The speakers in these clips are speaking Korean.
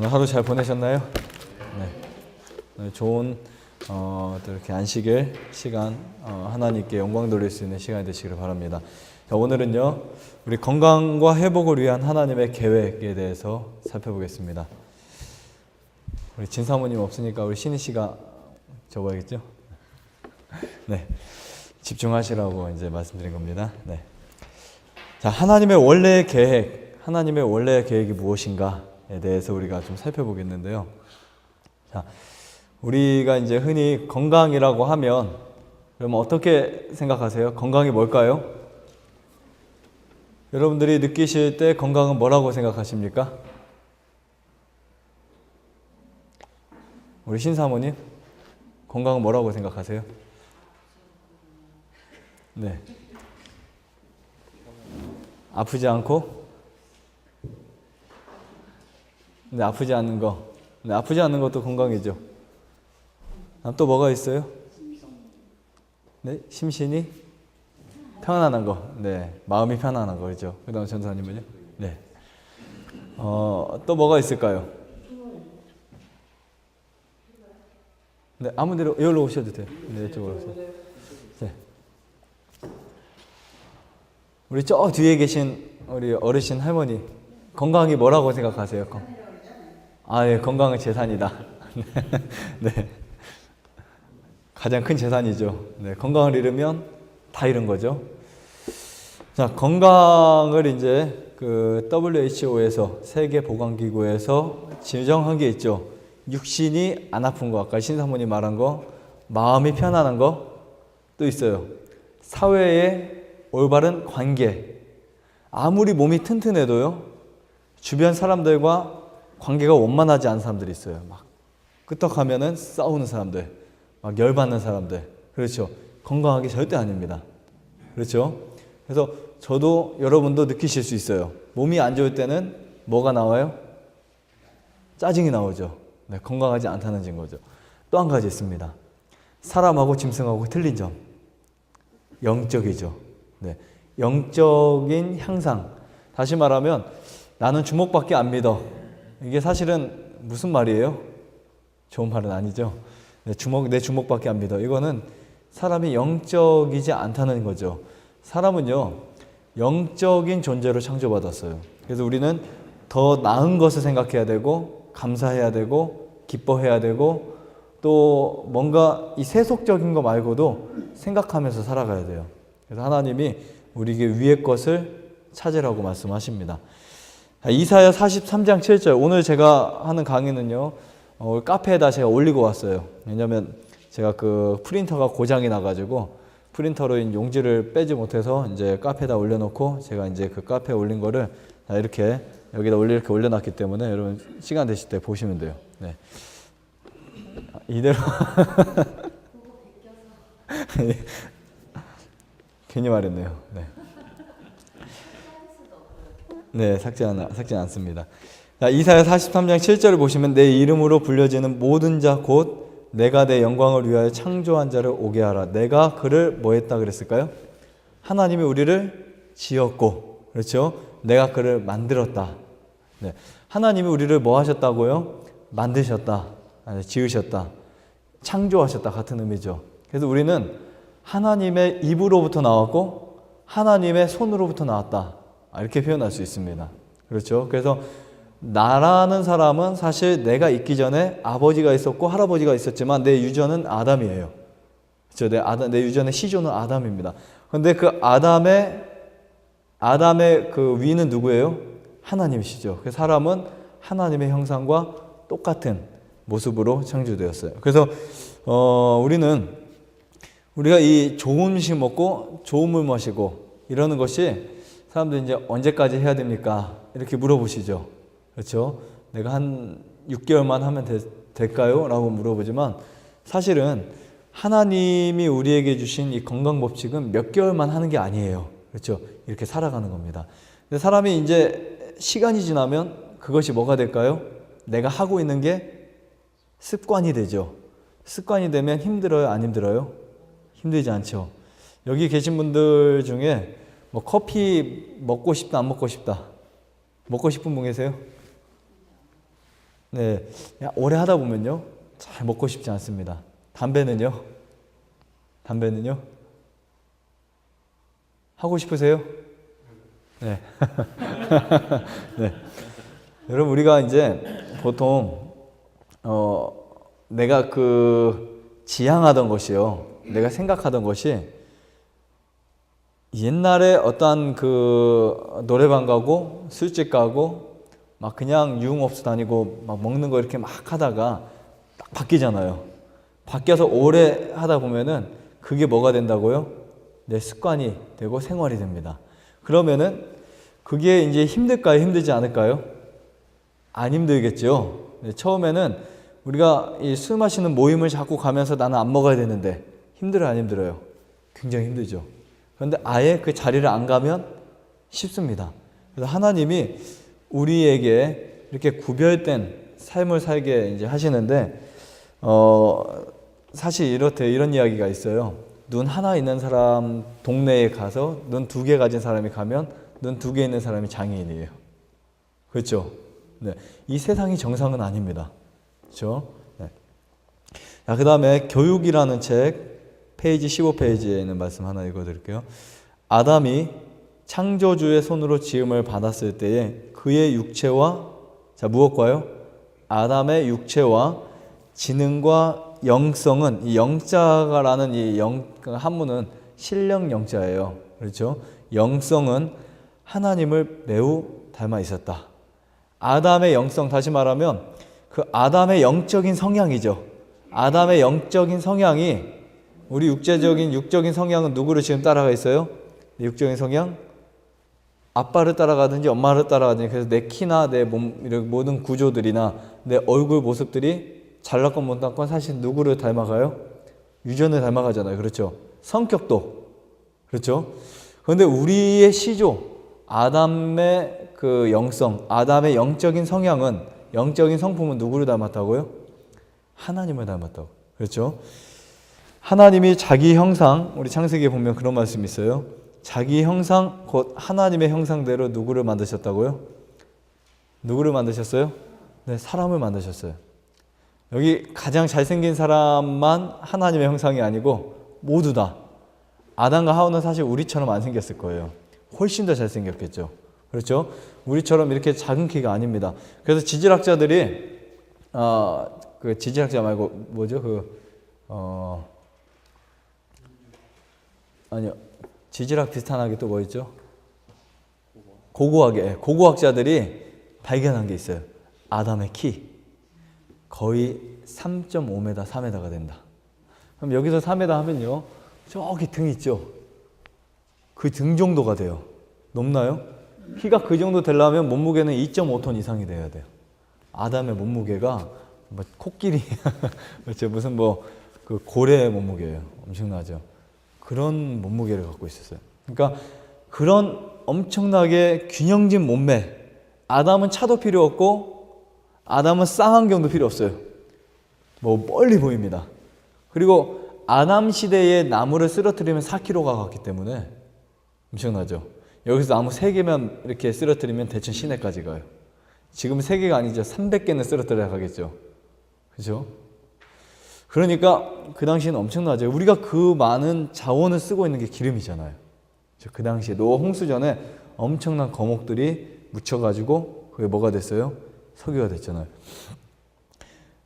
오늘 하루 잘 보내셨나요? 네. 오늘 좋은 또 이렇게 안식일 시간 하나님께 영광 돌릴 수 있는 시간이 되시기를 바랍니다. 자, 오늘은요 우리 건강과 회복을 위한 하나님의 계획에 대해서 살펴보겠습니다. 우리 진 사모님 없으니까 우리 신희 씨가 적어야겠죠? 네, 집중하시라고 이제 말씀드린 겁니다. 네. 자, 하나님의 원래 계획이 무엇인가에 대해서 우리가 좀 살펴보겠는데요. 자, 우리가 이제 흔히 건강이라고 하면 그러면 어떻게 생각하세요? 건강이 뭘까요? 여러분들이 느끼실 때 건강은 뭐라고 생각하십니까? 우리 신사모님, 건강은 뭐라고 생각하세요? 네. 아프지 않고? 네, 아프지 않는 거. 네, 아프지 않는 것도 건강이죠. 또 뭐가 있어요? 네, 심신이 편안한 거. 네, 마음이 편안한 거죠. 그 다음 전사님은요? 네. 또 뭐가 있을까요? 네, 아무 데로 여기로 오셔도 돼요. 네, 이쪽으로 오세요. 네. 우리 저 뒤에 계신 우리 어르신 할머니, 건강이 뭐라고 생각하세요? 예, 건강은 재산이다. 네. 가장 큰 재산이죠. 네, 건강을 잃으면 다 잃은 거죠. 자, 건강을 이제 그 WHO에서 세계보건기구에서 지정한 게 있죠. 육신이 안 아픈 거, 아까 신사모님 말한 거, 마음이 편안한 거, 또 있어요. 사회의 올바른 관계. 아무리 몸이 튼튼해도요, 주변 사람들과 관계가 원만하지 않은 사람들이 있어요. 막 끄떡하면은 싸우는 사람들, 막 열받는 사람들. 그렇죠. 건강하게 절대 아닙니다. 그렇죠. 그래서 저도 여러분도 느끼실 수 있어요. 몸이 안 좋을 때는 뭐가 나와요? 짜증이 나오죠. 네, 건강하지 않다는 증거죠. 또 한 가지 있습니다. 사람하고 짐승하고 틀린 점. 영적이죠. 네, 영적인 향상. 다시 말하면 나는 주먹밖에 안 믿어. 이게 사실은 무슨 말이에요? 좋은 말은 아니죠. 내 주먹밖에 안 믿어. 이거는 사람이 영적이지 않다는 거죠. 사람은요, 영적인 존재로 창조받았어요. 그래서 우리는 더 나은 것을 생각해야 되고, 감사해야 되고, 기뻐해야 되고, 또 뭔가 이 세속적인 거 말고도 생각하면서 살아가야 돼요. 그래서 하나님이 우리에게 위의 것을 찾으라고 말씀하십니다. 이사야 43장 7절. 오늘 제가 하는 강의는요, 카페에다 제가 올리고 왔어요. 왜냐면 제가 그 프린터가 고장이 나가지고 프린터로 용지를 빼지 못해서 이제 카페에다 올려놓고 제가 이제 그 카페에 올린 거를 이렇게 여기다 이렇게 올려놨기 때문에 여러분 시간 되실 때 보시면 돼요. 네. 이대로 괜히 말했네요. 네. 네, 삭제 않습니다. 자, 이사야 43장 7절을 보시면 내 이름으로 불려지는 모든 자 곧 내가 내 영광을 위하여 창조한 자를 오게 하라. 내가 그를 뭐 했다 그랬을까요? 하나님이 우리를 지었고, 그렇죠? 내가 그를 만들었다. 네. 하나님이 우리를 뭐 하셨다고요? 만드셨다. 지으셨다. 창조하셨다. 같은 의미죠. 그래서 우리는 하나님의 입으로부터 나왔고 하나님의 손으로부터 나왔다. 이렇게 표현할 수 있습니다. 그렇죠? 그래서 나라는 사람은 사실 내가 있기 전에 아버지가 있었고 할아버지가 있었지만 내 유전은 아담이에요. 그렇죠? 내 유전의 시조는 아담입니다. 그런데 그 아담의 그 위는 누구예요? 하나님이시죠. 그래서 사람은 하나님의 형상과 똑같은 모습으로 창조되었어요. 그래서 우리가 이 좋은 음식 먹고 좋은 물 마시고 이러는 것이 사람들이 이제 언제까지 해야 됩니까? 이렇게 물어보시죠. 그렇죠? 내가 한 6개월만 하면 될까요? 라고 물어보지만 사실은 하나님이 우리에게 주신 이 건강 법칙은 몇 개월만 하는 게 아니에요. 그렇죠? 이렇게 살아가는 겁니다. 근데 사람이 이제 시간이 지나면 그것이 뭐가 될까요? 내가 하고 있는 게 습관이 되죠. 습관이 되면 힘들어요? 안 힘들어요? 힘들지 않죠. 여기 계신 분들 중에 뭐 커피 먹고 싶다 안 먹고 싶다 먹고 싶은 분 계세요? 네, 오래 하다 보면요, 잘 먹고 싶지 않습니다. 담배는요? 담배는요? 하고 싶으세요? 네. 네. 여러분, 우리가 이제 보통, 내가 지향하던 것이요, 내가 생각하던 것이 옛날에 어떤 노래방 가고 술집 가고 막 그냥 유흥업소 다니고 막 먹는 거 이렇게 막 하다가 딱 바뀌잖아요. 바뀌어서 오래 하다 보면은 그게 뭐가 된다고요? 내 습관이 되고 생활이 됩니다. 그러면은 그게 이제 힘들까요? 힘들지 않을까요? 안 힘들겠죠. 처음에는 우리가 이 술 마시는 모임을 자꾸 가면서 나는 안 먹어야 되는데 힘들어요, 안 힘들어요? 굉장히 힘들죠. 그런데 아예 그 자리를 안 가면 쉽습니다. 그래서 하나님이 우리에게 이렇게 구별된 삶을 살게 이제 하시는데, 사실 이런 이야기가 있어요. 눈 하나 있는 사람 동네에 가서 눈 2개 가진 사람이 가면 눈 2개 있는 사람이 장애인이에요. 그렇죠? 네. 이 세상이 정상은 아닙니다. 그렇죠? 네. 자, 그 다음에 교육이라는 책 페이지 15페이지에 있는 말씀 하나 읽어드릴게요. 아담이 창조주의 손으로 지음을 받았을 때에 그의 육체와, 자, 무엇과요? 아담의 육체와 지능과 영성은, 이 영자라는 이 한문은 신령 영자예요. 그렇죠? 영성은 하나님을 매우 닮아 있었다. 아담의 영성, 다시 말하면 그 아담의 영적인 성향이죠. 아담의 영적인 성향이, 우리 육적인 성향은 누구를 지금 따라가 있어요? 육적인 성향? 아빠를 따라가든지 엄마를 따라가든지, 그래서 내 키나 내 몸, 이런 모든 구조들이나 내 얼굴 모습들이 잘났건 못났건 사실 누구를 닮아가요? 유전을 닮아가잖아요. 그렇죠? 성격도. 그렇죠? 그런데 우리의 시조, 아담의 그 영성, 아담의 영적인 성향은, 영적인 성품은 누구를 닮았다고요? 하나님을 닮았다고. 그렇죠? 하나님이 자기 형상, 우리 창세기에 보면 그런 말씀이 있어요. 자기 형상, 곧 하나님의 형상대로 누구를 만드셨다고요? 누구를 만드셨어요? 네, 사람을 만드셨어요. 여기 가장 잘생긴 사람만 하나님의 형상이 아니고 모두 다. 아담과 하와는 사실 우리처럼 안 생겼을 거예요. 훨씬 더 잘생겼겠죠. 그렇죠? 우리처럼 이렇게 작은 키가 아닙니다. 그래서 지질학자들이, 그 지질학자 말고 뭐죠? 아니요. 지질학 비슷한 게 또 뭐 있죠? 고고학자들이 발견한 게 있어요. 아담의 키 거의 3.5m, 4m가 된다. 그럼 여기서 4m 하면요, 저기 등 있죠? 그 등 정도가 돼요. 높나요? 키가 그 정도 되려면 몸무게는 2.5톤 이상이 돼야 돼요. 아담의 몸무게가 뭐 코끼리 그렇죠? 무슨 그 고래의 몸무게예요. 엄청나죠? 그런 몸무게를 갖고 있었어요. 그러니까 그런 엄청나게 균형진 몸매. 아담은 차도 필요 없고 아담은 쌍안경도 필요 없어요. 멀리 보입니다. 그리고 아담 시대에 나무를 쓰러뜨리면 4kg가 갔기 때문에 엄청나죠. 여기서 나무 3개만 이렇게 쓰러뜨리면 대천 시내까지 가요. 지금은 3개가 아니죠. 300개는 쓰러뜨려야 가겠죠. 그죠? 그러니까 그 당시에는 엄청나죠. 우리가 그 많은 자원을 쓰고 있는 게 기름이잖아요. 그 당시에 노아 홍수 전에 엄청난 거목들이 묻혀가지고 그게 뭐가 됐어요? 석유가 됐잖아요.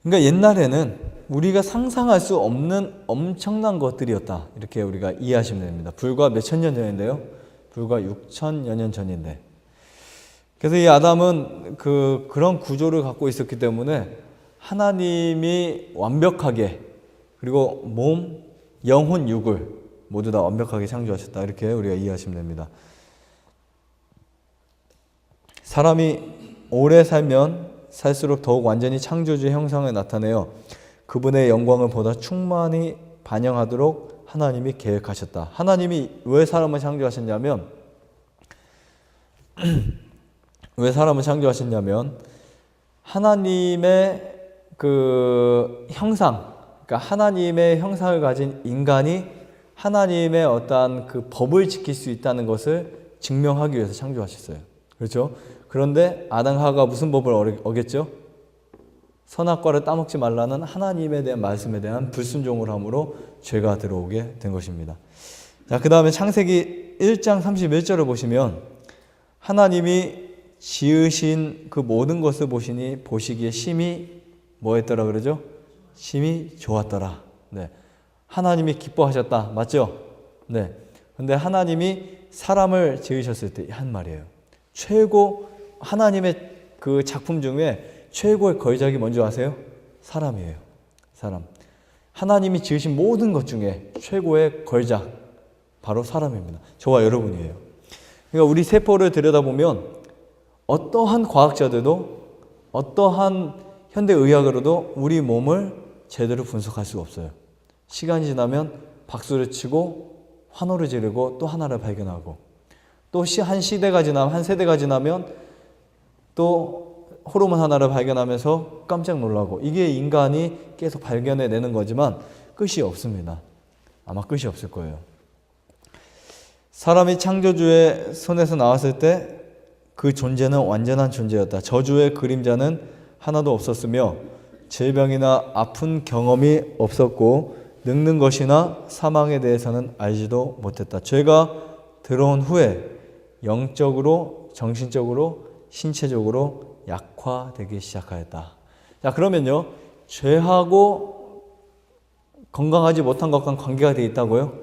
그러니까 옛날에는 우리가 상상할 수 없는 엄청난 것들이었다. 이렇게 우리가 이해하시면 됩니다. 불과 몇천 년 전인데요. 불과 6천여 년 전인데. 그래서 이 아담은 그런 구조를 갖고 있었기 때문에 하나님이 완벽하게, 그리고 몸, 영혼, 육을 모두 다 완벽하게 창조하셨다. 이렇게 우리가 이해하시면 됩니다. 사람이 오래 살면 살수록 더욱 완전히 창조주의 형상을 나타내어 그분의 영광을 보다 충만히 반영하도록 하나님이 계획하셨다. 하나님이 왜 사람을 창조하셨냐면 하나님의 그 형상, 그러니까 하나님의 형상을 가진 인간이 하나님의 어떠한 그 법을 지킬 수 있다는 것을 증명하기 위해서 창조하셨어요. 그렇죠? 그런데 아담 하와가 무슨 법을 어겼죠? 선악과를 따먹지 말라는 하나님에 대한 말씀에 대한 불순종을 함으로 죄가 들어오게 된 것입니다. 자, 그 다음에 창세기 1장 31절을 보시면 하나님이 지으신 그 모든 것을 보시니 보시기에 심히 뭐 했더라 그러죠? 심히 좋았더라. 네. 하나님이 기뻐하셨다. 맞죠? 네. 근데 하나님이 사람을 지으셨을 때 한 말이에요. 최고 하나님의 그 작품 중에 최고의 걸작이 뭔지 아세요? 사람이에요. 사람. 하나님이 지으신 모든 것 중에 최고의 걸작 바로 사람입니다. 저와 여러분이에요. 그러니까 우리 세포를 들여다보면 어떠한 과학자들도 어떠한 현대의학으로도 우리 몸을 제대로 분석할 수가 없어요. 시간이 지나면 박수를 치고 환호를 지르고 또 하나를 발견하고 또 한 시대가 지나면 한 세대가 지나면 또 호르몬 하나를 발견하면서 깜짝 놀라고 이게 인간이 계속 발견해내는 거지만 끝이 없습니다. 아마 끝이 없을 거예요. 사람이 창조주의 손에서 나왔을 때 그 존재는 완전한 존재였다. 저주의 그림자는 하나도 없었으며 질병이나 아픈 경험이 없었고 늙는 것이나 사망에 대해서는 알지도 못했다. 죄가 들어온 후에 영적으로, 정신적으로, 신체적으로 약화되기 시작하였다. 자, 그러면요, 죄하고 건강하지 못한 것과 관계가 되어 있다고요?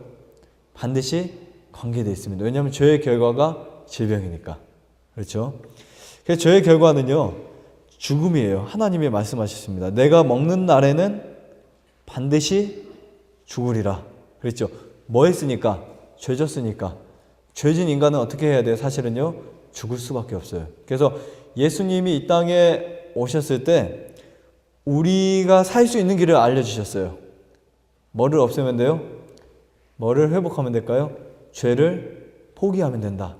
반드시 관계되어 있습니다. 왜냐하면 죄의 결과가 질병이니까. 그렇죠? 그래서 죄의 결과는요, 죽음이에요. 하나님이 말씀하셨습니다. 내가 먹는 날에는 반드시 죽으리라. 그랬죠? 뭐 했으니까? 죄 졌으니까. 죄진 인간은 어떻게 해야 돼요? 사실은요, 죽을 수밖에 없어요. 그래서 예수님이 이 땅에 오셨을 때 우리가 살 수 있는 길을 알려주셨어요. 뭐를 없애면 돼요? 뭐를 회복하면 될까요? 죄를 포기하면 된다.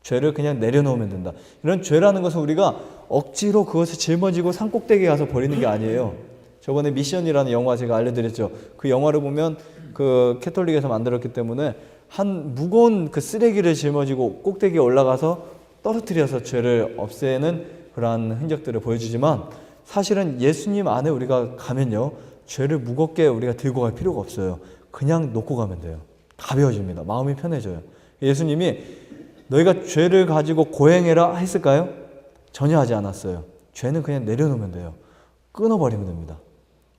죄를 그냥 내려놓으면 된다. 이런 죄라는 것은 우리가 억지로 그것을 짊어지고 산꼭대기에 가서 버리는 게 아니에요. 저번에 미션이라는 영화 제가 알려드렸죠. 그 영화를 보면 그 캐톨릭에서 만들었기 때문에 한 무거운 그 쓰레기를 짊어지고 꼭대기에 올라가서 떨어뜨려서 죄를 없애는 그러한 흔적들을 보여주지만 사실은 예수님 안에 우리가 가면요, 죄를 무겁게 우리가 들고 갈 필요가 없어요. 그냥 놓고 가면 돼요. 가벼워집니다. 마음이 편해져요. 예수님이 너희가 죄를 가지고 고행해라 했을까요? 전혀 하지 않았어요. 죄는 그냥 내려놓으면 돼요. 끊어버리면 됩니다.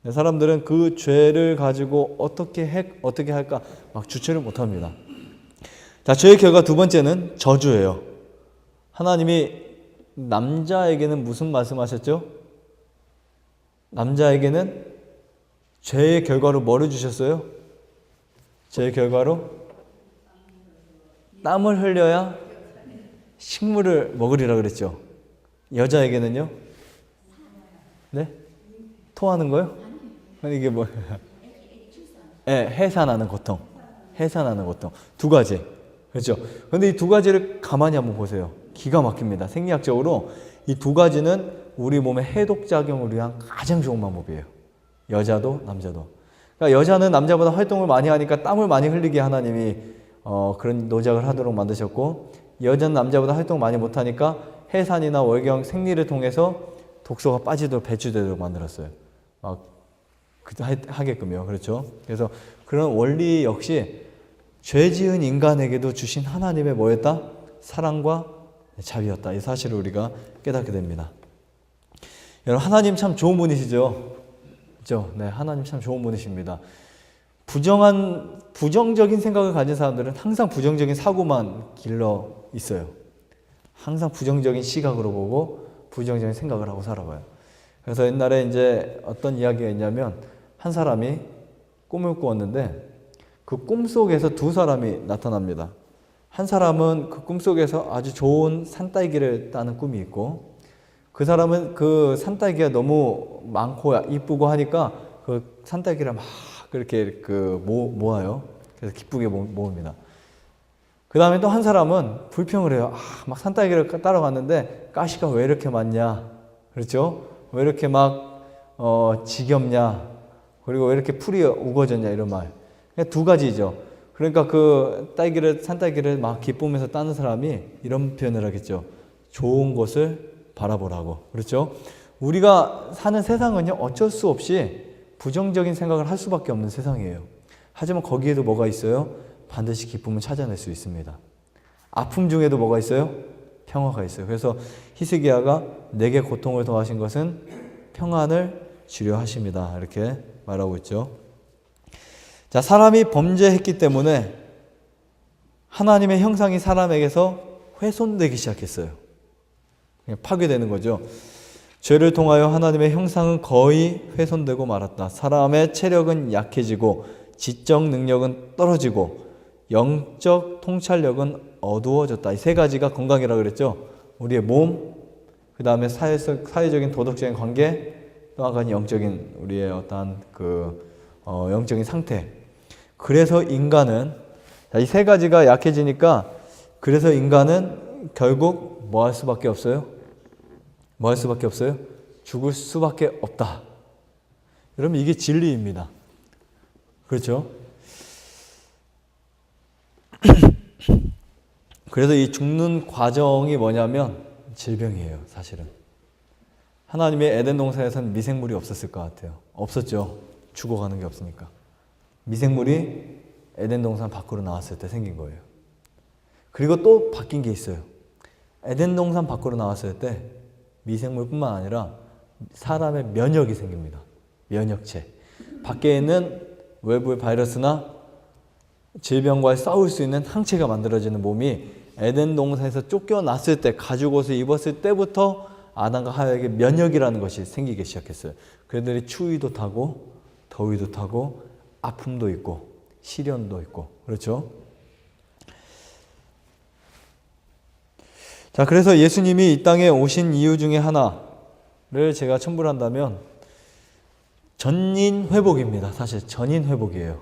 사람들은 그 죄를 가지고 어떻게 할까 막 주체를 못합니다. 자, 죄의 결과 두 번째는 저주예요. 하나님이 남자에게는 무슨 말씀하셨죠? 남자에게는 죄의 결과로 뭐를 주셨어요? 죄의 결과로 땀을 흘려야 식물을 먹으리라 그랬죠. 여자에게는요? 네? 토하는 거요? 이게 뭐? 네, 해산하는 고통. 해산하는 고통. 두 가지. 그렇죠? 그런데 이 두 가지를 가만히 한번 보세요. 기가 막힙니다. 생리학적으로 이 두 가지는 우리 몸의 해독작용을 위한 가장 좋은 방법이에요. 여자도 남자도. 그러니까 여자는 남자보다 활동을 많이 하니까 땀을 많이 흘리게 하나님이 그런 노작을 하도록 만드셨고, 여자는 남자보다 활동 많이 못하니까 해산이나 월경 생리를 통해서 독소가 빠지도록 배출되도록 만들었어요. 하게끔요. 그렇죠? 그래서 그런 원리 역시 죄 지은 인간에게도 주신 하나님의 뭐였다? 사랑과 자비였다. 이 사실을 우리가 깨닫게 됩니다. 여러분, 하나님 참 좋은 분이시죠? 그렇죠? 네, 하나님 참 좋은 분이십니다. 부정적인 생각을 가진 사람들은 항상 부정적인 사고만 길러 있어요. 항상 부정적인 시각으로 보고 부정적인 생각을 하고 살아가요. 그래서 옛날에 이제 어떤 이야기가 있냐면, 한 사람이 꿈을 꾸었는데 그 꿈 속에서 두 사람이 나타납니다. 한 사람은 그 꿈 속에서 아주 좋은 산딸기를 따는 꿈이 있고, 그 사람은 그 산딸기가 너무 많고 이쁘고 하니까 그 산딸기를 막 그렇게 모아요. 그래서 기쁘게 모읍니다. 그 다음에 또 한 사람은 불평을 해요. 막 산딸기를 따러 갔는데 가시가 왜 이렇게 많냐? 그렇죠? 왜 이렇게 막 지겹냐? 그리고 왜 이렇게 풀이 우거졌냐? 이런 말. 두 가지죠. 그러니까 그 산딸기를 막 기쁘면서 따는 사람이 이런 표현을 하겠죠. 좋은 것을 바라보라고. 그렇죠? 우리가 사는 세상은요, 어쩔 수 없이 부정적인 생각을 할 수밖에 없는 세상이에요. 하지만 거기에도 뭐가 있어요? 반드시 기쁨을 찾아낼 수 있습니다. 아픔 중에도 뭐가 있어요? 평화가 있어요. 그래서 히스기야가 내게 고통을 더하신 것은 평안을 주려 하심이다, 이렇게 말하고 있죠. 자, 사람이 범죄했기 때문에 하나님의 형상이 사람에게서 훼손되기 시작했어요. 그냥 파괴되는 거죠. 죄를 통하여 하나님의 형상은 거의 훼손되고 말았다. 사람의 체력은 약해지고 지적 능력은 떨어지고 영적 통찰력은 어두워졌다. 이 세 가지가 건강이라고 그랬죠. 우리의 몸, 그 다음에 사회적인 도덕적인 관계, 또 한 가지 영적인 우리의 어떠한 영적인 상태. 그래서 인간은, 이 세 가지가 약해지니까 그래서 인간은 결국 뭐 할 수밖에 없어요? 뭐 할 수밖에 없어요? 죽을 수밖에 없다. 여러분, 이게 진리입니다. 그렇죠? 그래서 이 죽는 과정이 뭐냐면 질병이에요, 사실은. 하나님의 에덴 동산에서는 미생물이 없었을 것 같아요. 없었죠. 죽어가는 게 없으니까. 미생물이 에덴 동산 밖으로 나왔을 때 생긴 거예요. 그리고 또 바뀐 게 있어요. 에덴 동산 밖으로 나왔을 때 미생물뿐만 아니라 사람의 면역이 생깁니다. 면역체. 밖에 있는 외부의 바이러스나 질병과 싸울 수 있는 항체가 만들어지는 몸이 에덴 동산에서 쫓겨났을 때, 가죽 옷을 입었을 때부터 아담과 하와에게 면역이라는 것이 생기기 시작했어요. 그들이 추위도 타고 더위도 타고 아픔도 있고 시련도 있고, 그렇죠? 자, 그래서 예수님이 이 땅에 오신 이유 중에 하나를 제가 첨부를 한다면 전인 회복입니다. 사실 전인 회복이에요.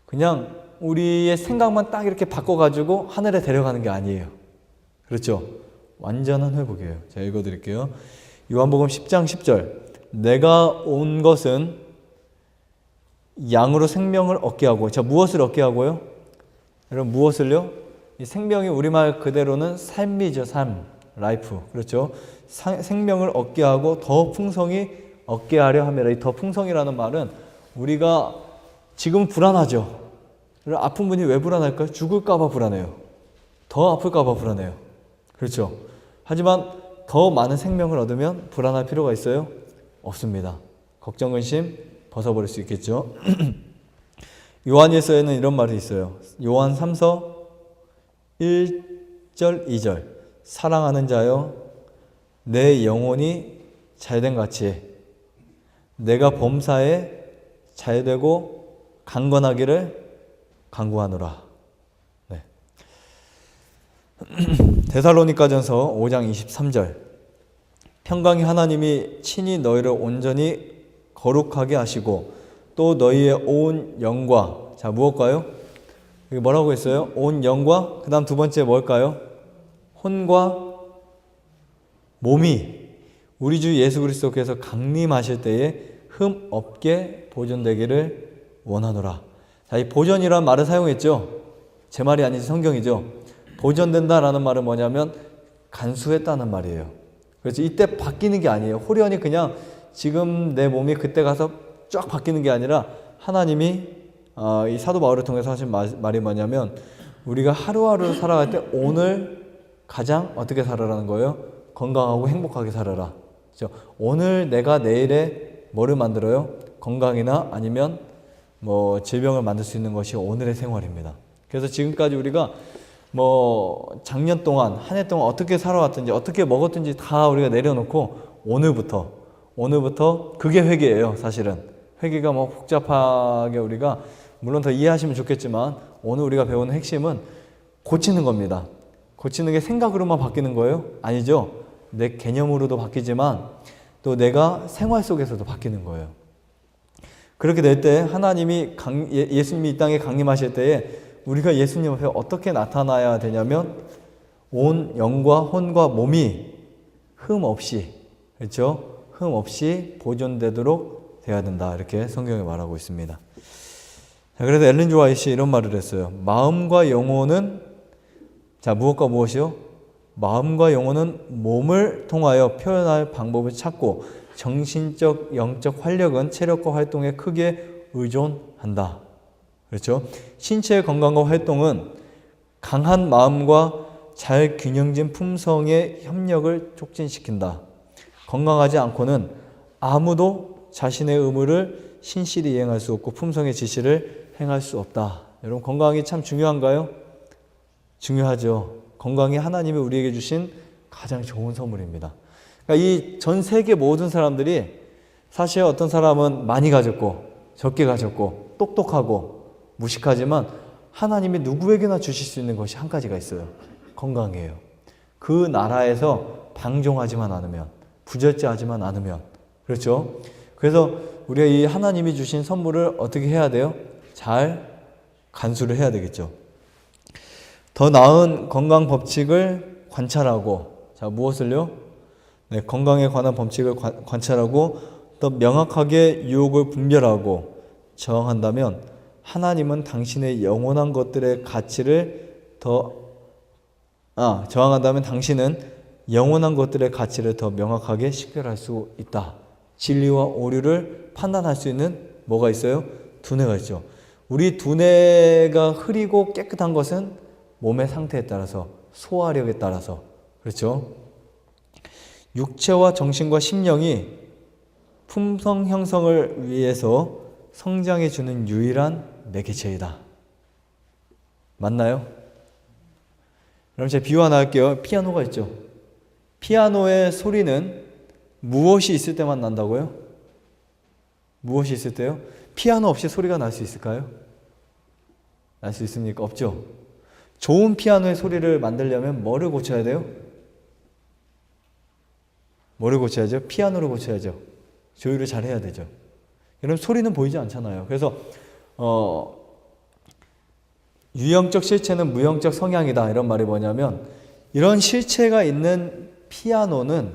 그냥 우리의 생각만 딱 이렇게 바꿔가지고 하늘에 데려가는 게 아니에요. 그렇죠? 완전한 회복이에요. 제가 읽어드릴게요. 요한복음 10장 10절. 내가 온 것은 양으로 생명을 얻게 하고, 자, 무엇을 얻게 하고요? 여러분, 무엇을요? 이 생명이 우리말 그대로는 삶이죠. 삶, 라이프. 그렇죠? 생명을 얻게 하고 더 풍성히 얻게 하려 함이라. 이 더 풍성이라는 말은 우리가 지금 불안하죠. 아픈 분이 왜 불안할까요? 죽을까 봐 불안해요. 더 아플까 봐 불안해요. 그렇죠? 하지만 더 많은 생명을 얻으면 불안할 필요가 있어요? 없습니다. 걱정, 근심 벗어버릴 수 있겠죠. 요한일서에는 이런 말이 있어요. 요한 3서 1절 2절. 사랑하는 자여, 내 영혼이 잘된 같이 내가 범사에 잘되고 강건하기를 간구하노라. 네. 데살로니가전서 5장 23절. 평강의 하나님이 친히 너희를 온전히 거룩하게 하시고 또 너희의 온 영과, 자, 무엇과요? 여기 뭐라고 했어요? 온 영과, 그 다음 두 번째 뭘까요? 혼과 몸이 우리 주 예수 그리스도께서 강림하실 때에 흠 없게 보존되기를 원하노라. 자, 이 보존이라는 말을 사용했죠. 제 말이 아니지 성경이죠. 보존된다라는 말은 뭐냐면 간수했다는 말이에요. 그래서 이때 바뀌는 게 아니에요. 홀연히 그냥 지금 내 몸이 그때 가서 쫙 바뀌는 게 아니라 하나님이 이 사도 바울을 통해서 하신 말이 뭐냐면 우리가 하루하루 살아갈 때 오늘 가장 어떻게 살아라는 거예요? 건강하고 행복하게 살아라. 그렇죠? 오늘 내가 내일에 뭐를 만들어요? 건강이나 아니면 뭐 질병을 만들 수 있는 것이 오늘의 생활입니다. 그래서 지금까지 우리가 뭐 작년 동안 한 해 동안 어떻게 살아왔든지 어떻게 먹었든지 다 우리가 내려놓고 오늘부터 그게 회개예요. 사실은 회개가 뭐 복잡하게 우리가 물론 더 이해하시면 좋겠지만 오늘 우리가 배우는 핵심은 고치는 겁니다. 고치는 게 생각으로만 바뀌는 거예요? 아니죠. 내 개념으로도 바뀌지만 또 내가 생활 속에서도 바뀌는 거예요. 그렇게 될 때 하나님이 예수님이 이 땅에 강림하실 때에 우리가 예수님 앞에 어떻게 나타나야 되냐면 온 영과 혼과 몸이 흠 없이, 그렇죠? 흠 없이 보존되도록 돼야 된다. 이렇게 성경에 말하고 있습니다. 자, 그래서 엘렌 지 화이트가 이런 말을 했어요. 마음과 영혼은, 자, 무엇과 무엇이요? 마음과 영혼은 몸을 통하여 표현할 방법을 찾고 정신적, 영적 활력은 체력과 활동에 크게 의존한다. 그렇죠? 신체의 건강과 활동은 강한 마음과 잘 균형진 품성의 협력을 촉진시킨다. 건강하지 않고는 아무도 자신의 의무를 신실히 이행할 수 없고 품성의 지시를 행할 수 없다. 여러분, 건강이 참 중요한가요? 중요하죠. 건강이 하나님이 우리에게 주신 가장 좋은 선물입니다. 그러니까 이 전 세계 모든 사람들이 사실 어떤 사람은 많이 가졌고 적게 가졌고 똑똑하고 무식하지만 하나님이 누구에게나 주실 수 있는 것이 한 가지가 있어요. 건강이에요. 그 나라에서 방종하지만 않으면, 부절제하지만 않으면, 그렇죠? 그래서 우리가 이 하나님이 주신 선물을 어떻게 해야 돼요? 잘 간수를 해야 되겠죠. 더 나은 건강 법칙을 관찰하고, 자, 무엇을요? 네, 건강에 관한 법칙을 관찰하고 더 명확하게 유혹을 분별하고 저항한다면 하나님은 당신의 영원한 것들의 가치를 저항한다면 당신은 영원한 것들의 가치를 더 명확하게 식별할 수 있다. 진리와 오류를 판단할 수 있는 뭐가 있어요? 두뇌가 있죠. 우리 두뇌가 흐리고 깨끗한 것은 몸의 상태에 따라서, 소화력에 따라서, 그렇죠? 육체와 정신과 심령이 품성 형성을 위해서 성장해 주는 유일한 매개체이다. 맞나요? 그럼 제가 비유 하나 할게요. 피아노가 있죠. 피아노의 소리는 무엇이 있을 때만 난다고요? 무엇이 있을 때요? 피아노 없이 소리가 날 수 있을까요? 날 수 있습니까? 없죠. 좋은 피아노의 소리를 만들려면 뭐를 고쳐야 돼요? 뭐를 고쳐야죠? 피아노를 고쳐야죠. 조율을 잘 해야 되죠. 여러분, 소리는 보이지 않잖아요. 그래서 유형적 실체는 무형적 성향이다. 이런 말이 뭐냐면 이런 실체가 있는 피아노는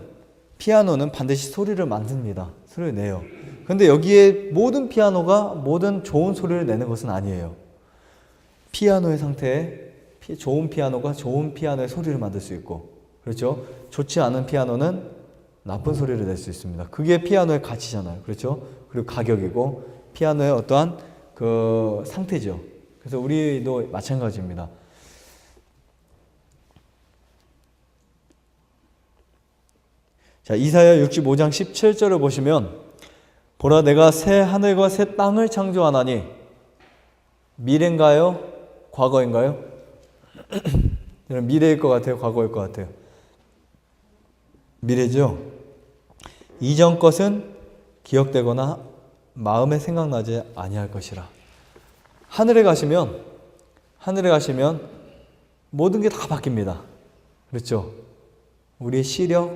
반드시 소리를 만듭니다. 소리를 내요. 근데 여기에 모든 피아노가 모든 좋은 소리를 내는 것은 아니에요. 피아노의 상태에 좋은 피아노가 좋은 피아노의 소리를 만들 수 있고, 그렇죠? 좋지 않은 피아노는 나쁜 소리를 낼 수 있습니다. 그게 피아노의 가치잖아요. 그렇죠? 그리고 가격이고 피아노의 어떠한 그 상태죠. 그래서 우리도 마찬가지입니다. 자, 이사야 65장 17절을 보시면 보라, 내가 새 하늘과 새 땅을 창조하나니. 미래인가요? 과거인가요? 미래일 것 같아요? 과거일 것 같아요? 미래죠. 이전 것은 기억되거나 마음에 생각나지 아니할 것이라. 하늘에 가시면 모든 게 다 바뀝니다. 그렇죠? 우리의 시력,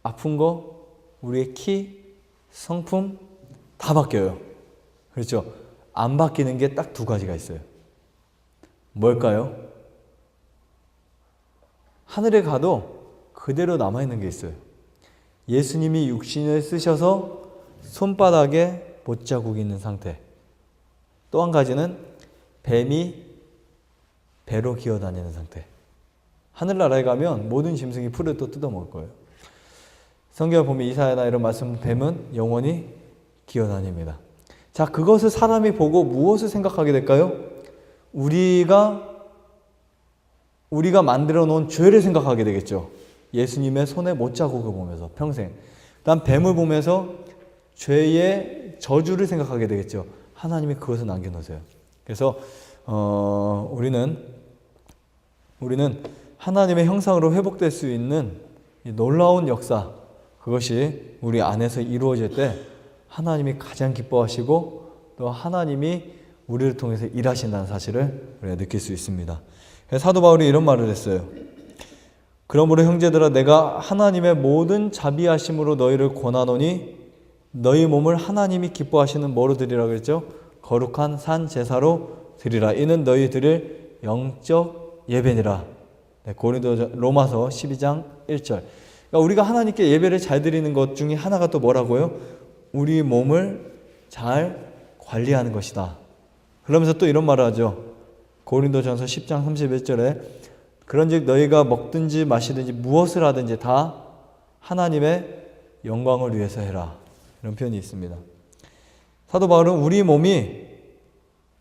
아픈 거, 우리의 키, 성품 다 바뀌어요. 그렇죠? 안 바뀌는 게 딱 두 가지가 있어요. 뭘까요? 하늘에 가도 그대로 남아있는 게 있어요. 예수님이 육신을 쓰셔서 손바닥에 못자국이 있는 상태. 또 한 가지는 뱀이 배로 기어다니는 상태. 하늘나라에 가면 모든 짐승이 풀을 또 뜯어먹을 거예요. 성경을 보면 이사야나 이런 말씀, 뱀은 영원히 기어다닙니다. 자, 그것을 사람이 보고 무엇을 생각하게 될까요? 우리가 만들어 놓은 죄를 생각하게 되겠죠. 예수님의 손에 못자국을 보면서 평생. 그다음 뱀을 보면서 죄의 저주를 생각하게 되겠죠. 하나님이 그것을 남겨놓으세요. 그래서 우리는 하나님의 형상으로 회복될 수 있는 이 놀라운 역사, 그것이 우리 안에서 이루어질 때 하나님이 가장 기뻐하시고 또 하나님이 우리를 통해서 일하신다는 사실을 우리가 느낄 수 있습니다. 사도 바울이 이런 말을 했어요. 그러므로 형제들아, 내가 하나님의 모든 자비하심으로 너희를 권하노니 너희 몸을 하나님이 기뻐하시는 뭐로 드리라 그랬죠? 거룩한 산 제사로 드리라. 이는 너희 드릴 영적 예배니라. 네, 로마서 12장 1절. 그러니까 우리가 하나님께 예배를 잘 드리는 것 중에 하나가 또 뭐라고요? 우리 몸을 잘 관리하는 것이다. 그러면서 또 이런 말을 하죠. 고린도전서 10장 31절에 그런즉 너희가 먹든지 마시든지 무엇을 하든지 다 하나님의 영광을 위해서 해라. 이런 표현이 있습니다. 사도 바울은 우리 몸이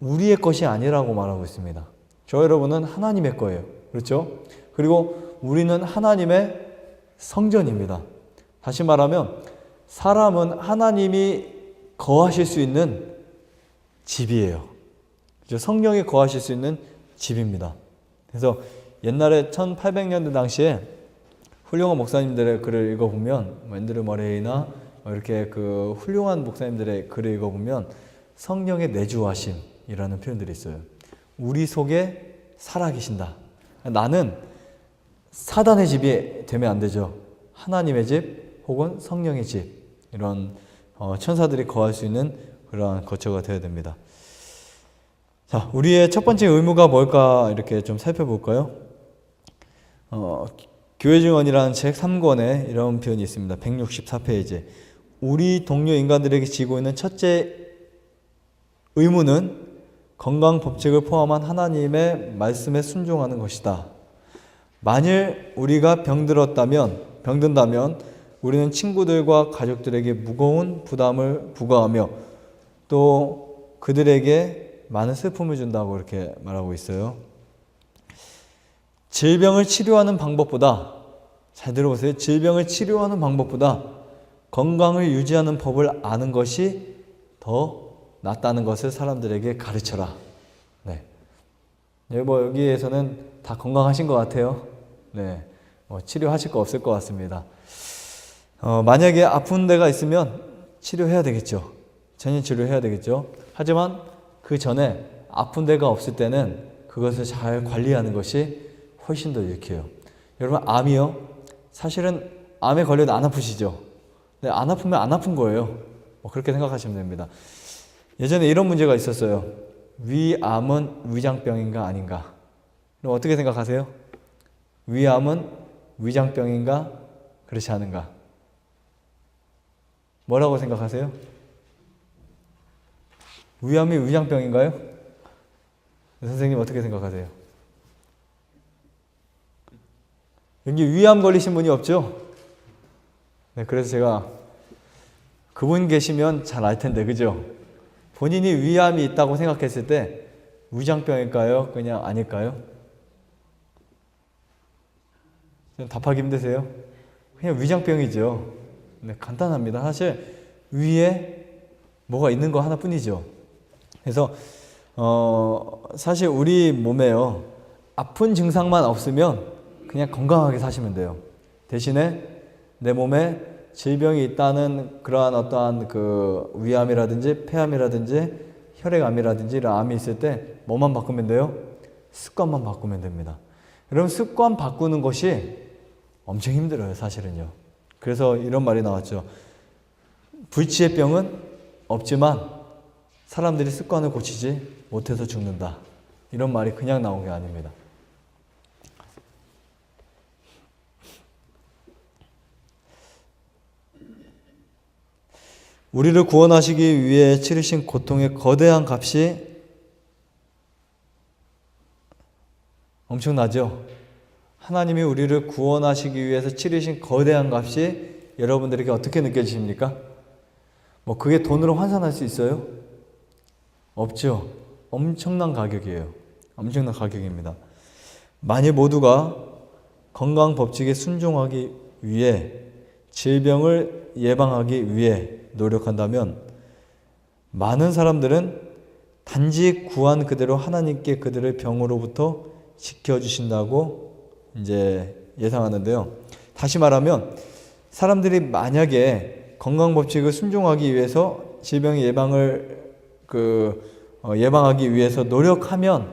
우리의 것이 아니라고 말하고 있습니다. 저 여러분은 하나님의 거예요. 그렇죠? 그리고 우리는 하나님의 성전입니다. 다시 말하면 사람은 하나님이 거하실 수 있는 집이에요. 성령이 거하실 수 있는 집입니다. 그래서 옛날에 1800년대 당시에 훌륭한 목사님들의 글을 읽어보면 앤드류 머레이나 이렇게 그 훌륭한 목사님들의 글을 읽어보면 성령의 내주하심이라는 표현들이 있어요. 우리 속에 살아계신다. 나는 사단의 집이 되면 안 되죠. 하나님의 집 혹은 성령의 집, 이런 천사들이 거할 수 있는 그러한 거처가 되어야 됩니다. 자, 우리의 첫 번째 의무가 뭘까 이렇게 좀 살펴볼까요? 교회 증언이라는 책 3권에 이런 표현이 있습니다. 164페이지. 우리 동료 인간들에게 지고 있는 첫째 의무는 건강 법칙을 포함한 하나님의 말씀에 순종하는 것이다. 만일 우리가 병든다면 우리는 친구들과 가족들에게 무거운 부담을 부과하며 또 그들에게 많은 슬픔을 준다고 이렇게 말하고 있어요. 질병을 치료하는 방법보다, 잘 들어보세요. 질병을 치료하는 방법보다 건강을 유지하는 법을 아는 것이 더 낫다는 것을 사람들에게 가르쳐라. 네. 여기에서는 다 건강하신 것 같아요. 네. 치료하실 거 없을 것 같습니다. 만약에 아픈 데가 있으면 치료해야 되겠죠. 전인 치료해야 되겠죠. 하지만 그 전에 아픈 데가 없을 때는 그것을 잘 관리하는 것이 훨씬 더 유익해요. 여러분, 암이요. 사실은 암에 걸려도 안 아프시죠? 네, 안 아프면 안 아픈 거예요. 그렇게 생각하시면 됩니다. 예전에 이런 문제가 있었어요. 위암은 위장병인가 아닌가? 그럼 어떻게 생각하세요? 위암은 위장병인가? 그렇지 않은가? 뭐라고 생각하세요? 위암이 위장병인가요? 선생님 어떻게 생각하세요? 여기 위암 걸리신 분이 없죠? 네, 그래서 제가 그분 계시면 잘 알 텐데, 그죠? 본인이 위암이 있다고 생각했을 때 위장병일까요? 그냥 아닐까요? 좀 답하기 힘드세요? 그냥 위장병이죠. 네, 간단합니다. 사실 위에 뭐가 있는 거 하나뿐이죠. 그래서 사실 우리 몸에요, 아픈 증상만 없으면 그냥 건강하게 사시면 돼요. 대신에 내 몸에 질병이 있다는 그러한 어떠한 그 위암이라든지 폐암이라든지 혈액암이라든지 이런 암이 있을 때 뭐만 바꾸면 돼요? 습관만 바꾸면 됩니다. 여러분, 습관 바꾸는 것이 엄청 힘들어요, 사실은요. 그래서 이런 말이 나왔죠. 불치의 병은 없지만 사람들이 습관을 고치지 못해서 죽는다. 이런 말이 그냥 나온 게 아닙니다. 우리를 구원하시기 위해 치르신 고통의 거대한 값이 엄청나죠? 하나님이 우리를 구원하시기 위해서 치르신 거대한 값이 여러분들에게 어떻게 느껴지십니까? 그게 돈으로 환산할 수 있어요? 없죠. 엄청난 가격이에요. 엄청난 가격입니다. 만일 모두가 건강 법칙에 순종하기 위해 질병을 예방하기 위해 노력한다면 많은 사람들은 단지 구한 그대로 하나님께 그들을 병으로부터 지켜주신다고 이제 예상하는데요. 다시 말하면 사람들이 만약에 건강 법칙을 순종하기 위해서 질병 예방을 예방하기 위해서 노력하면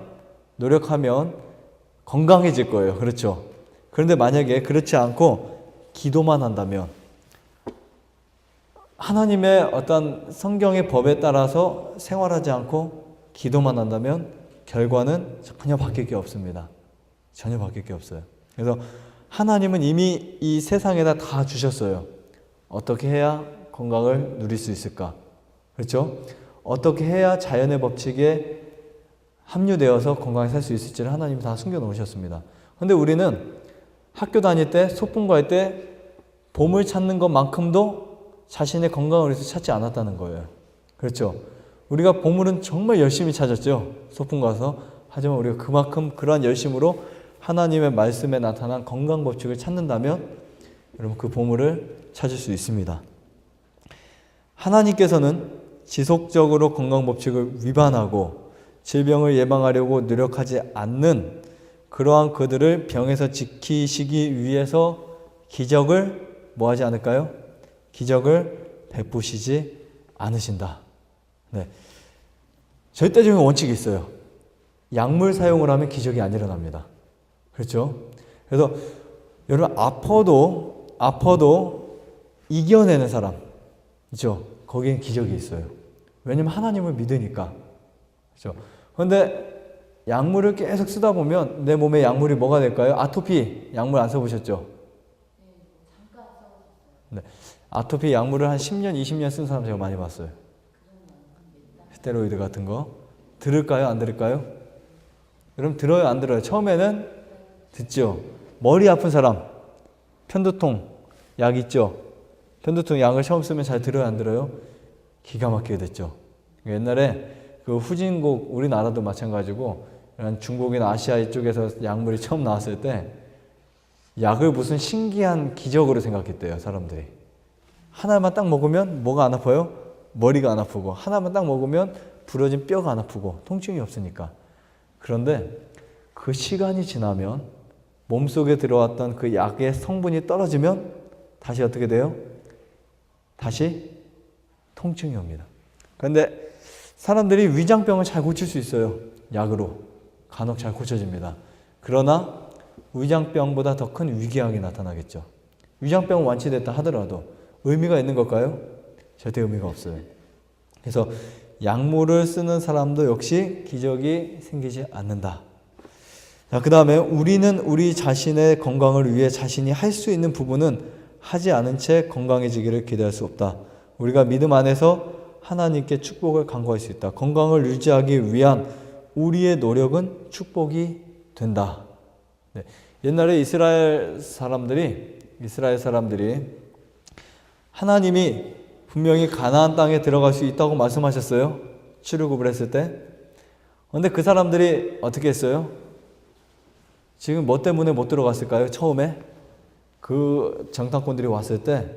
건강해질 거예요. 그렇죠? 그런데 만약에 그렇지 않고 기도만 한다면, 하나님의 어떤 성경의 법에 따라서 생활하지 않고 기도만 한다면 결과는 전혀 바뀔 게 없습니다. 전혀 바뀔 게 없어요. 그래서 하나님은 이미 이 세상에다 다 주셨어요. 어떻게 해야 건강을 누릴 수 있을까? 그렇죠? 어떻게 해야 자연의 법칙에 합류되어서 건강히 살 수 있을지를 하나님이 다 숨겨 놓으셨습니다. 근데 우리는 학교 다닐 때, 소풍 갈 때 보물 찾는 것만큼도 자신의 건강을 위해서 찾지 않았다는 거예요. 그렇죠? 우리가 보물은 정말 열심히 찾았죠. 소풍 가서. 하지만 우리가 그만큼 그러한 열심으로 하나님의 말씀에 나타난 건강 법칙을 찾는다면 여러분 그 보물을 찾을 수 있습니다. 하나님께서는 지속적으로 건강 법칙을 위반하고 질병을 예방하려고 노력하지 않는 그러한 그들을 병에서 지키시기 위해서 기적을 뭐하지 않을까요? 기적을 베푸시지 않으신다. 네. 절대적인 원칙이 있어요. 약물 사용을 하면 기적이 안 일어납니다. 그렇죠? 그래서 여러분 아파도 이겨내는 사람 있죠? 거기엔 기적이 있어요. 왜냐면 하나님을 믿으니까. 그렇죠? 그런데 약물을 계속 쓰다 보면 내 몸에 약물이 뭐가 될까요? 아토피 약물 안 써보셨죠? 네. 아토피 약물을 한 10년, 20년 쓴 사람 제가 많이 봤어요. 스테로이드 같은 거. 들을까요? 안 들을까요? 여러분 들어요? 안 들어요? 처음에는 듣죠. 머리 아픈 사람 편두통 약 있죠. 편두통 약을 처음 쓰면 잘 들어요? 안 들어요? 기가 막히게 됐죠. 옛날에 그 후진국 우리나라도 마찬가지고 중국이나 아시아 이쪽에서 약물이 처음 나왔을 때 약을 무슨 신기한 기적으로 생각했대요. 사람들이. 하나만 딱 먹으면 뭐가 안 아파요? 머리가 안 아프고 하나만 딱 먹으면 부러진 뼈가 안 아프고 통증이 없으니까. 그런데 그 시간이 지나면 몸속에 들어왔던 그 약의 성분이 떨어지면 다시 어떻게 돼요? 다시 통증이 옵니다. 그런데 사람들이 위장병을 잘 고칠 수 있어요. 약으로. 간혹 잘 고쳐집니다. 그러나 위장병보다 더 큰 위궤양이 나타나겠죠. 위장병은 완치됐다 하더라도 의미가 있는 걸까요? 절대 의미가 없어요. 그래서 약물을 쓰는 사람도 역시 기적이 생기지 않는다. 자, 그 다음에 우리는 우리 자신의 건강을 위해 자신이 할 수 있는 부분은 하지 않은 채 건강해지기를 기대할 수 없다. 우리가 믿음 안에서 하나님께 축복을 간구할 수 있다. 건강을 유지하기 위한 우리의 노력은 축복이 된다. 네. 옛날에 이스라엘 사람들이 하나님이 분명히 가나안 땅에 들어갈 수 있다고 말씀하셨어요. 출애굽을 했을 때. 그런데 그 사람들이 어떻게 했어요? 지금 뭐 때문에 못 들어갔을까요? 처음에 그 정탐꾼들이 왔을 때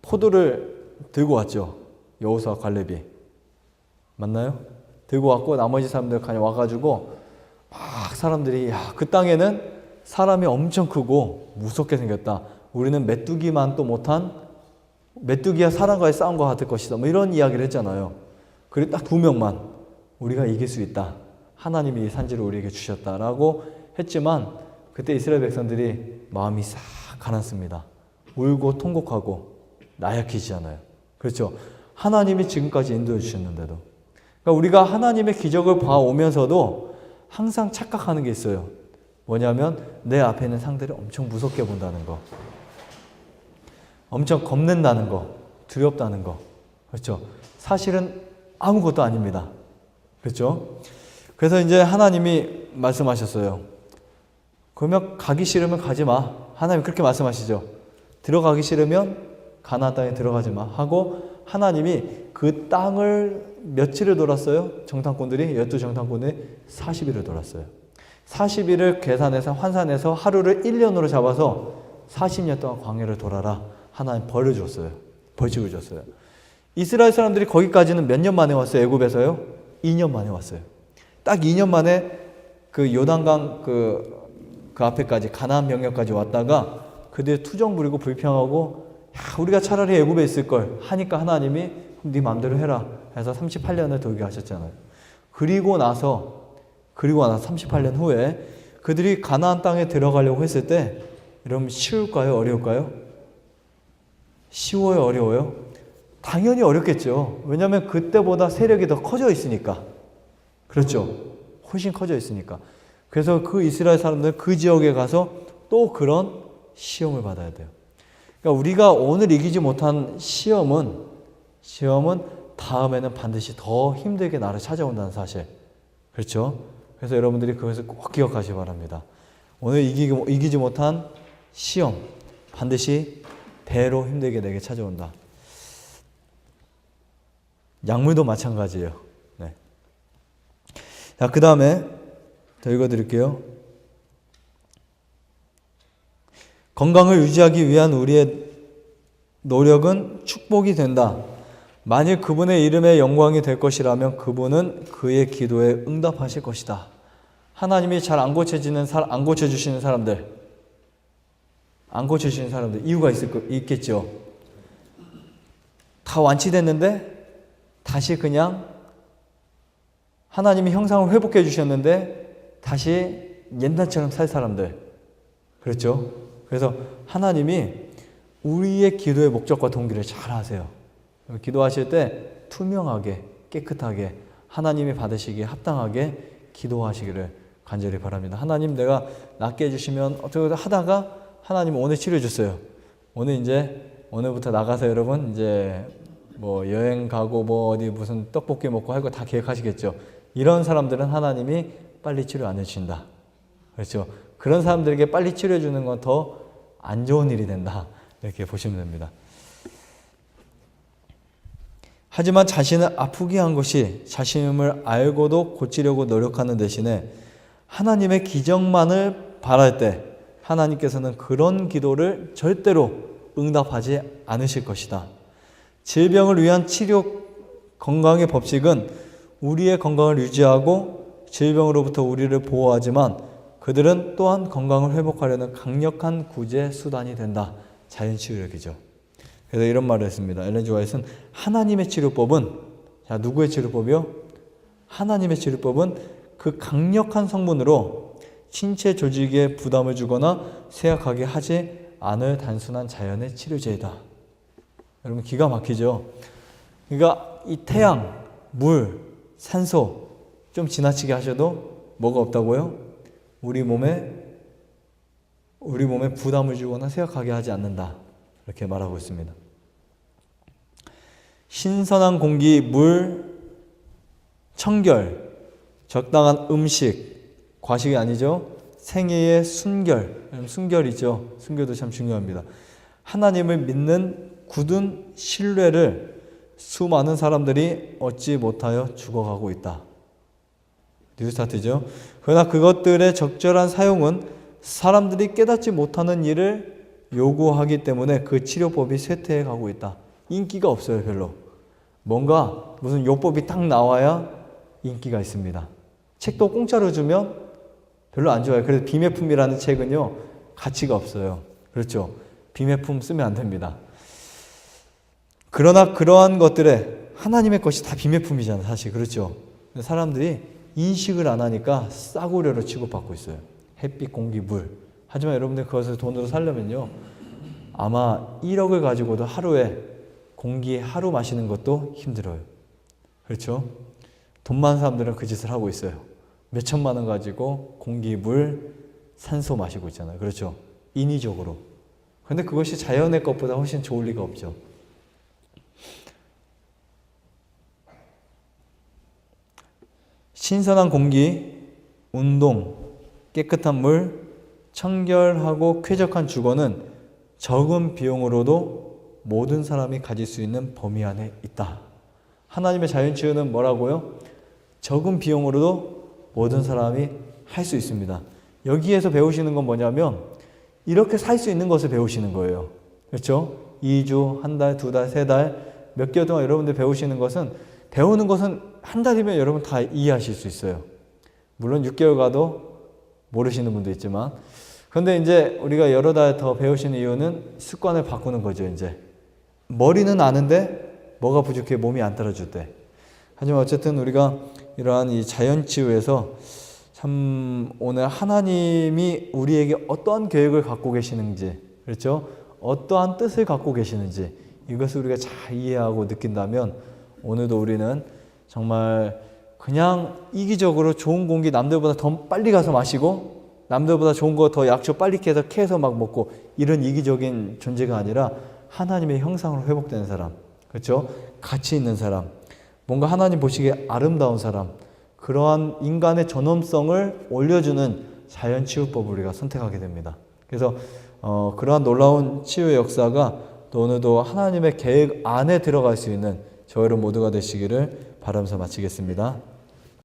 포도를 들고 왔죠. 여호수아 갈렙이. 맞나요? 들고 왔고 나머지 사람들 그냥 와가지고 막 사람들이 야, 그 땅에는 사람이 엄청 크고 무섭게 생겼다. 우리는 메뚜기만 또 못한 메뚜기와 사람과의 싸움과 같을 것이다. 뭐 이런 이야기를 했잖아요. 그리고 딱 2명만 우리가 이길 수 있다. 하나님이 이 산지를 우리에게 주셨다라고 했지만 그때 이스라엘 백성들이 마음이 싹 가난습니다. 울고 통곡하고 나약해지지 않아요. 그렇죠? 하나님이 지금까지 인도해 주셨는데도. 그러니까 우리가 하나님의 기적을 봐오면서도 항상 착각하는 게 있어요. 뭐냐면 내 앞에 있는 상대를 엄청 무섭게 본다는 거. 엄청 겁낸다는 거. 두렵다는 거. 그렇죠? 사실은 아무것도 아닙니다. 그렇죠? 그래서 이제 하나님이 말씀하셨어요. 그러면 가기 싫으면 가지 마. 하나님 그렇게 말씀하시죠. 들어가기 싫으면 가나안 땅에 들어가지 마 하고 하나님이 그 땅을 며칠을 돌았어요? 정탐꾼들이 12정탐꾼들이 40일을 돌았어요. 40일을 계산해서 환산해서 하루를 1년으로 잡아서 40년 동안 광야를 돌아라. 하나님 벌을 줬어요. 벌칙을 줬어요. 이스라엘 사람들이 거기까지는 몇 년 만에 왔어요? 애굽에서요? 2년 만에 왔어요. 딱 2년 만에 그 요단강 그 앞에까지 가나안 병력까지 왔다가 그들 투정 부리고 불평하고 야, 우리가 차라리 애굽에 있을 걸 하니까 하나님이 네 마음대로 해라 해서 38년을 돌게 하셨잖아요. 그리고 나서 38년 후에 그들이 가나안 땅에 들어가려고 했을 때 여러분 쉬울까요? 어려울까요? 쉬워요? 어려워요? 당연히 어렵겠죠. 왜냐하면 그때보다 세력이 더 커져 있으니까. 그렇죠? 훨씬 커져 있으니까. 그래서 그 이스라엘 사람들은 그 지역에 가서 또 그런 시험을 받아야 돼요. 그러니까 우리가 오늘 이기지 못한 시험은 다음에는 반드시 더 힘들게 나를 찾아온다는 사실. 그렇죠? 그래서 여러분들이 그것을 꼭 기억하시기 바랍니다. 오늘 이기지 못한 시험 반드시 배로 힘들게 내게 찾아온다. 약물도 마찬가지예요. 네. 자, 그 다음에 더 읽어드릴게요. 건강을 유지하기 위한 우리의 노력은 축복이 된다. 만일 그분의 이름에 영광이 될 것이라면 그분은 그의 기도에 응답하실 것이다. 하나님이 잘 안 고쳐주시는 사람들, 안 고쳐주시는 사람들 이유가 있겠죠. 다 완치됐는데 다시 그냥 하나님이 형상을 회복해 주셨는데 다시 옛날처럼 살 사람들, 그렇죠? 그래서 하나님이 우리의 기도의 목적과 동기를 잘 아세요. 기도하실 때 투명하게 깨끗하게 하나님이 받으시기에 합당하게 기도하시기를 간절히 바랍니다. 하나님, 내가 낫게 해주시면 어떻게 하다가 하나님 오늘 치료해 줬어요. 오늘부터 나가서 여러분 이제 뭐 여행 가고 뭐 어디 무슨 떡볶이 먹고 할 거 다 계획하시겠죠. 이런 사람들은 하나님이 빨리 치료 안 해주신다. 그렇죠. 그런 사람들에게 빨리 치료해 주는 건 더 안 좋은 일이 된다. 이렇게 보시면 됩니다. 하지만 자신을 아프게 한 것이 자신임을 알고도 고치려고 노력하는 대신에 하나님의 기적만을 바랄 때 하나님께서는 그런 기도를 절대로 응답하지 않으실 것이다. 질병을 위한 치료 건강의 법칙은 우리의 건강을 유지하고 질병으로부터 우리를 보호하지만 그들은 또한 건강을 회복하려는 강력한 구제 수단이 된다. 자연치유력이죠. 그래서 이런 말을 했습니다. 엘렌 G. 화이트는 하나님의 치료법은, 자, 누구의 치료법이요? 하나님의 치료법은 그 강력한 성분으로 신체 조직에 부담을 주거나 쇠약하게 하지 않을 단순한 자연의 치료제이다. 여러분 기가 막히죠? 그러니까 이 태양, 물, 산소 좀 지나치게 하셔도 뭐가 없다고요? 우리 몸에 부담을 주거나 쇠약하게 하지 않는다. 이렇게 말하고 있습니다. 신선한 공기, 물, 청결, 적당한 음식, 과식이 아니죠. 생애의 순결이죠. 순결도 참 중요합니다. 하나님을 믿는 굳은 신뢰를 수많은 사람들이 얻지 못하여 죽어가고 있다. 뉴스타트죠. 그러나 그것들의 적절한 사용은 사람들이 깨닫지 못하는 일을 요구하기 때문에 그 치료법이 쇠퇴해 가고 있다. 인기가 없어요, 별로. 뭔가 무슨 요법이 딱 나와야 인기가 있습니다. 책도 공짜로 주면 별로 안 좋아요. 그래서 비매품이라는 책은요, 가치가 없어요. 그렇죠. 비매품 쓰면 안 됩니다. 그러나 그러한 것들에 하나님의 것이 다 비매품이잖아요, 사실. 그렇죠. 사람들이 인식을 안 하니까 싸구려로 취급받고 있어요. 햇빛, 공기, 물. 하지만 여러분들 그것을 돈으로 살려면요, 아마 1억을 가지고도 하루에 공기 하루 마시는 것도 힘들어요. 그렇죠? 돈 많은 사람들은 그 짓을 하고 있어요. 몇 천만 원 가지고 공기, 물, 산소 마시고 있잖아요. 그렇죠? 인위적으로. 근데 그것이 자연의 것보다 훨씬 좋을 리가 없죠. 신선한 공기, 운동, 깨끗한 물, 청결하고 쾌적한 주거는 적은 비용으로도 모든 사람이 가질 수 있는 범위 안에 있다. 하나님의 자연치유는 뭐라고요? 적은 비용으로도 모든 사람이 할 수 있습니다. 여기에서 배우시는 건 뭐냐면 이렇게 살 수 있는 것을 배우시는 거예요. 그렇죠? 2주, 한 달, 2달, 3달, 몇 개월 동안 여러분들 배우는 것은 한 달이면 여러분 다 이해하실 수 있어요. 물론 6개월 가도 모르시는 분도 있지만, 그런데 이제 우리가 여러 달 더 배우시는 이유는 습관을 바꾸는 거죠. 이제 머리는 아는데 뭐가 부족해 몸이 안 따라줄 때. 하지만 어쨌든 우리가 이러한 이 자연치유에서 참 오늘 하나님이 우리에게 어떠한 계획을 갖고 계시는지, 그렇죠? 어떠한 뜻을 갖고 계시는지 이것을 우리가 잘 이해하고 느낀다면 오늘도 우리는 정말 그냥 이기적으로 좋은 공기 남들보다 더 빨리 가서 마시고 남들보다 좋은 거 더 약초 빨리 캐서 막 먹고 이런 이기적인 존재가 아니라 하나님의 형상으로 회복되는 사람, 그렇죠? 가치 있는 사람, 뭔가 하나님 보시기에 아름다운 사람, 그러한 인간의 존엄성을 올려주는 자연치유법을 우리가 선택하게 됩니다. 그래서 그러한 놀라운 치유의 역사가 또 오늘도 하나님의 계획 안에 들어갈 수 있는 저 여러분 모두가 되시기를 바라면서 마치겠습니다.